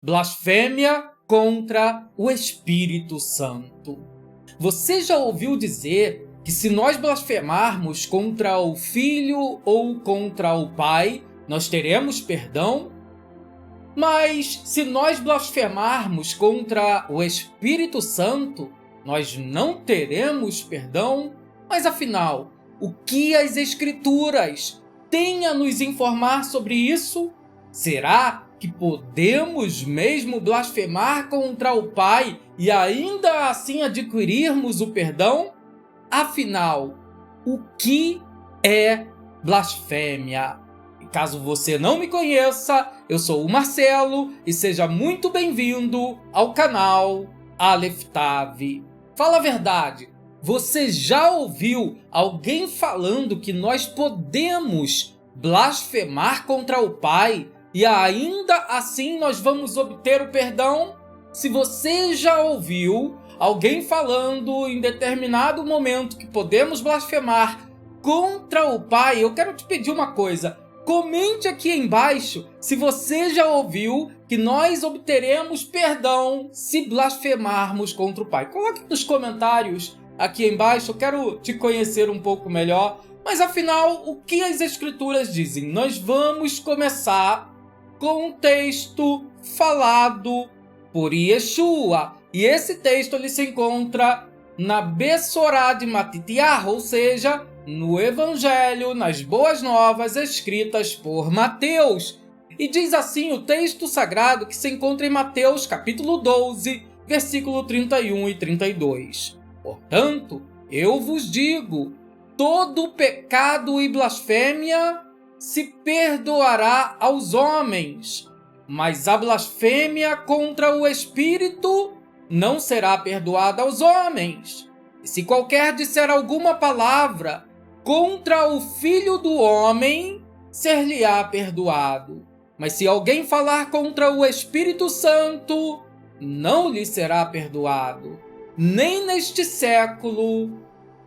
Blasfêmia contra o Espírito Santo. Você já ouviu dizer que se nós blasfemarmos contra o Filho ou contra o Pai, nós teremos perdão? Mas se nós blasfemarmos contra o Espírito Santo, nós não teremos perdão? Mas afinal, o que as Escrituras têm a nos informar sobre isso? Será que podemos mesmo blasfemar contra o Pai e ainda assim adquirirmos o perdão? Afinal, o que é blasfêmia? E caso você não me conheça, eu sou o Marcelo e seja muito bem-vindo ao canal Aleph Tav. Fala a verdade, você já ouviu alguém falando que nós podemos blasfemar contra o Pai e ainda assim nós vamos obter o perdão? Se você já ouviu alguém falando em determinado momento que podemos blasfemar contra o Pai, eu quero te pedir uma coisa. Comente aqui embaixo se você já ouviu que nós obteremos perdão se blasfemarmos contra o Pai. Coloque nos comentários aqui embaixo, eu quero te conhecer um pouco melhor. Mas afinal, o que as Escrituras dizem? Nós vamos começar com um texto falado por Yeshua. E esse texto ele se encontra na Bessorá de Matitiah, ou seja, no Evangelho, nas Boas Novas escritas por Mateus. E diz assim o texto sagrado que se encontra em Mateus capítulo 12, versículo 31 e 32. Portanto, eu vos digo, todo pecado e blasfêmia se perdoará aos homens, mas a blasfêmia contra o Espírito não será perdoada aos homens. E se qualquer disser alguma palavra contra o Filho do Homem, ser-lhe-á perdoado. Mas se alguém falar contra o Espírito Santo, não lhe será perdoado, nem neste século,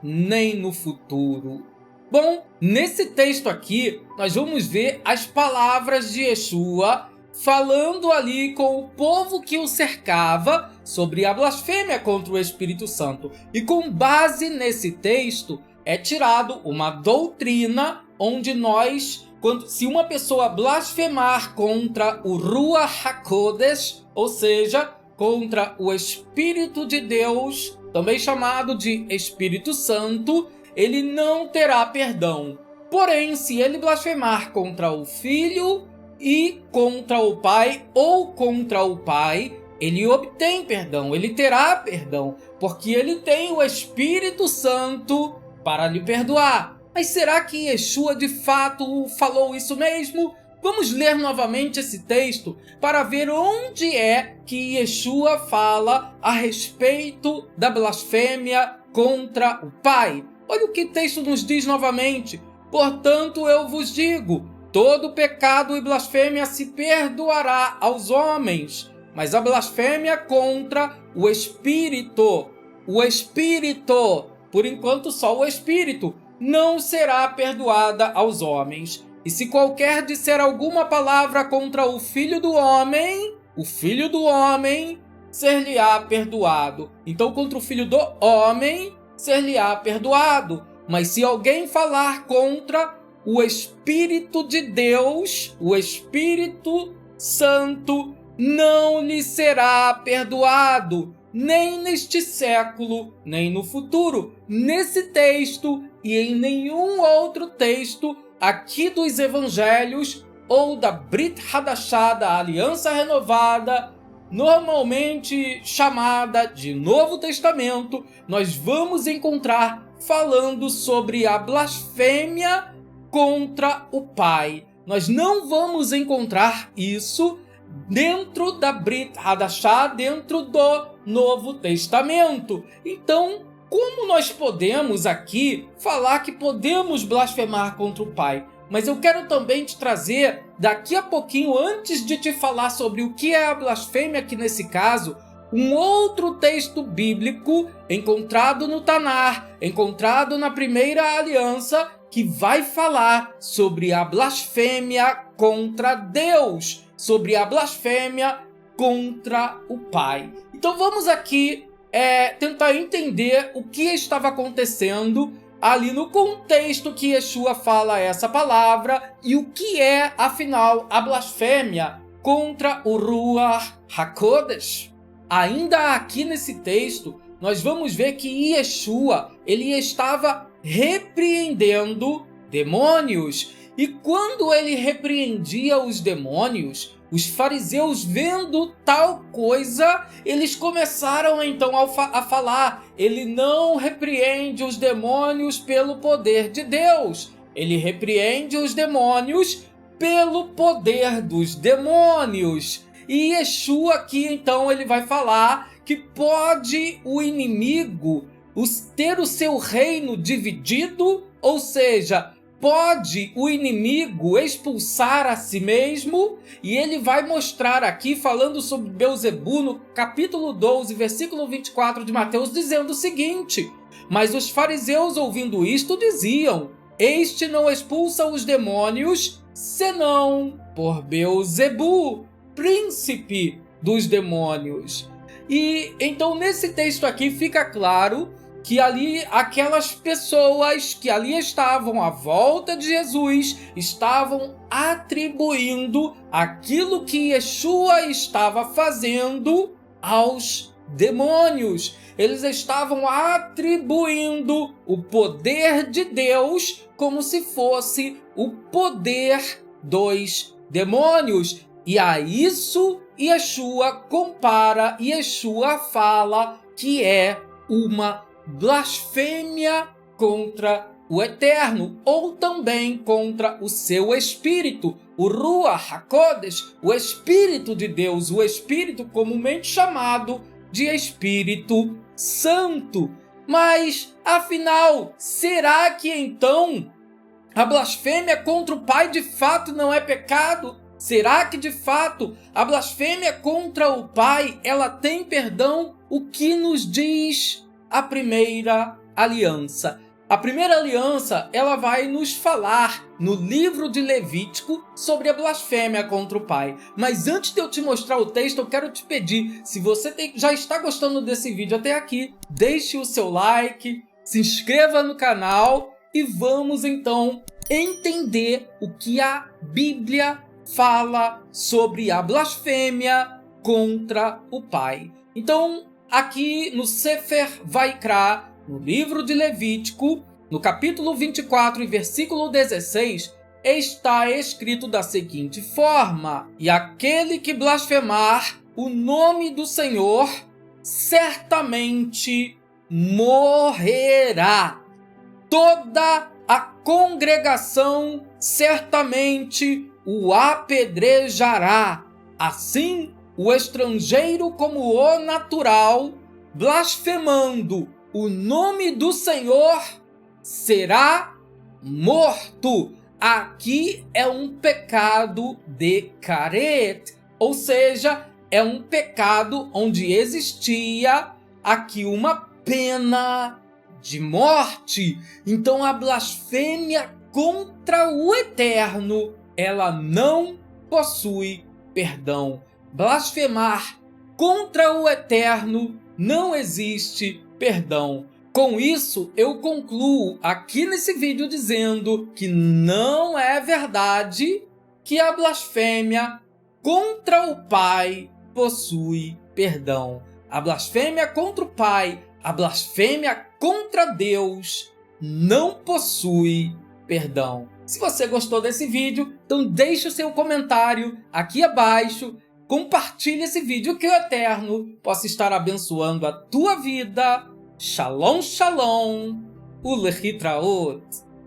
nem no futuro. Bom, nesse texto aqui, nós vamos ver as palavras de Yeshua falando ali com o povo que o cercava sobre a blasfêmia contra o Espírito Santo. E com base nesse texto, é tirado uma doutrina onde se uma pessoa blasfemar contra o Ruach HaKodesh, ou seja, contra o Espírito de Deus, também chamado de Espírito Santo, ele não terá perdão. Porém, se ele blasfemar contra o Filho e contra o Pai ou contra o Pai, ele obtém perdão, ele terá perdão, porque ele tem o Espírito Santo para lhe perdoar. Mas será que Yeshua de fato falou isso mesmo? Vamos ler novamente esse texto para ver onde é que Yeshua fala a respeito da blasfêmia contra o Pai. Olha o que o texto nos diz novamente. Portanto, eu vos digo, todo pecado e blasfêmia se perdoará aos homens, mas a blasfêmia contra o Espírito, por enquanto só o Espírito, não será perdoada aos homens. E se qualquer disser alguma palavra contra o Filho do Homem, ser-lhe-á perdoado. Então, contra o Filho do Homem, ser-lhe-á perdoado. Mas se alguém falar contra o Espírito de Deus, o Espírito Santo, não lhe será perdoado, nem neste século, nem no futuro. Nesse texto e em nenhum outro texto aqui dos Evangelhos ou da Brit Hadashah, da Aliança Renovada, normalmente chamada de Novo Testamento, nós vamos encontrar falando sobre a blasfêmia contra o Pai. Nós não vamos encontrar isso dentro da Brit Hadashah, dentro do Novo Testamento. Então, como nós podemos aqui falar que podemos blasfemar contra o Pai? Mas eu quero também te trazer, daqui a pouquinho, antes de te falar sobre o que é a blasfêmia aqui nesse caso, um outro texto bíblico encontrado no Tanar, encontrado na Primeira Aliança, que vai falar sobre a blasfêmia contra Deus, sobre a blasfêmia contra o Pai. Então vamos aqui tentar entender o que estava acontecendo ali no contexto que Yeshua fala essa palavra e o que é, afinal, a blasfêmia contra o Ruach HaKodesh. Ainda aqui nesse texto, nós vamos ver que Yeshua, ele estava repreendendo demônios. E quando ele repreendia os demônios, os fariseus, vendo tal coisa, eles começaram então a falar: ele não repreende os demônios pelo poder de Deus, ele repreende os demônios pelo poder dos demônios. E Yeshua aqui então ele vai falar que pode o inimigo ter o seu reino dividido, ou seja, pode o inimigo expulsar a si mesmo, e ele vai mostrar aqui, falando sobre Belzebu, no capítulo 12, versículo 24 de Mateus, dizendo o seguinte: mas os fariseus, ouvindo isto, diziam: este não expulsa os demônios, senão por Belzebu, príncipe dos demônios. E então nesse texto aqui fica claro que ali aquelas pessoas que ali estavam à volta de Jesus estavam atribuindo aquilo que Yeshua estava fazendo aos demônios. Eles estavam atribuindo o poder de Deus como se fosse o poder dos demônios. E a isso Yeshua compara, Yeshua fala que é uma blasfêmia contra o Eterno, ou também contra o seu Espírito, o Ruach HaKodesh, o Espírito de Deus, o Espírito comumente chamado de Espírito Santo. Mas, afinal, será que então a blasfêmia contra o Pai de fato não é pecado? Será que de fato a blasfêmia contra o Pai ela tem perdão? O que nos diz a primeira aliança? A primeira aliança ela vai nos falar no livro de Levítico sobre a blasfêmia contra o Pai. Mas antes de eu te mostrar o texto, eu quero te pedir, se você já está gostando desse vídeo até aqui, deixe o seu like, se inscreva no canal e vamos então entender o que a Bíblia fala sobre a blasfêmia contra o Pai. Então, aqui no Sefer Vaikra, no livro de Levítico, no capítulo 24 e versículo 16, está escrito da seguinte forma: e aquele que blasfemar o nome do Senhor, certamente morrerá. Toda a congregação certamente o apedrejará. Assim, o estrangeiro como o natural, blasfemando o nome do Senhor, será morto. Aqui é um pecado de caret, ou seja, é um pecado onde existia aqui uma pena de morte. Então a blasfêmia contra o Eterno, ela não possui perdão. Blasfemar contra o Eterno não existe perdão. Com isso, eu concluo aqui nesse vídeo dizendo que não é verdade que a blasfêmia contra o Pai possui perdão. A blasfêmia contra o Pai, a blasfêmia contra Deus não possui perdão. Se você gostou desse vídeo, então deixe o seu comentário aqui abaixo, compartilhe esse vídeo, que o Eterno possa estar abençoando a tua vida. Shalom, shalom, ulehitraot.